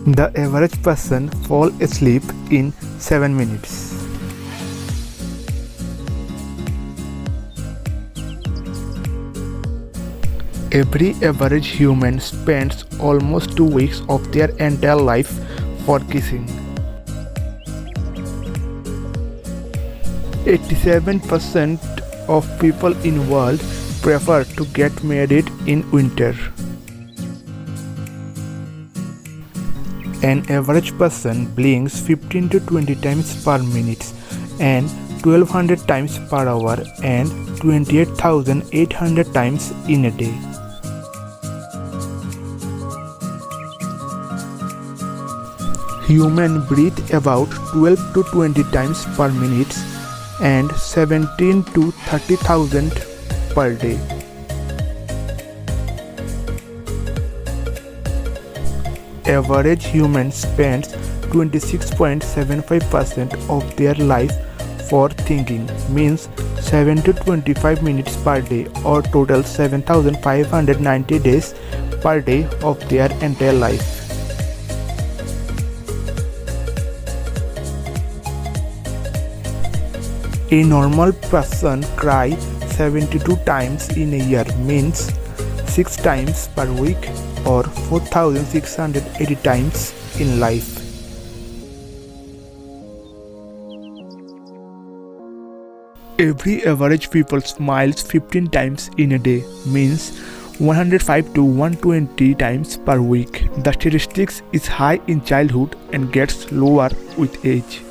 The average person falls asleep in 7 minutes. Every average human spends almost 2 weeks of their entire life for kissing. 87% of people in world prefer to get married in winter. An average person blinks 15 to 20 times per minute and 1200 times per hour and 28,800 times in a day. Humans breathe about 12 to 20 times per minute and 17 to 30,000 per day. Average human spends 26.75% of their life for thinking, means 7 to 25 minutes per day, or total 7,590 days per day of their entire life. A normal person cries 72 times in a year, means 6 times per week, or 4,680 times in life. Every average people smiles 15 times in a day, means 105 to 120 times per week. The statistics is high in childhood and gets lower with age.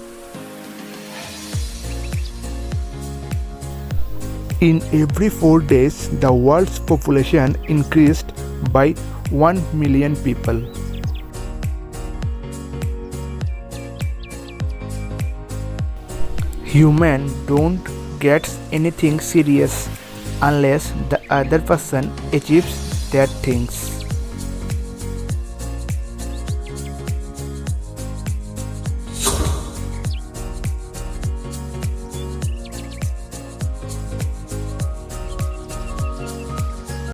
In every 4 days, the world's population increased by 1 million people. Humans don't get anything serious unless the other person achieves their things.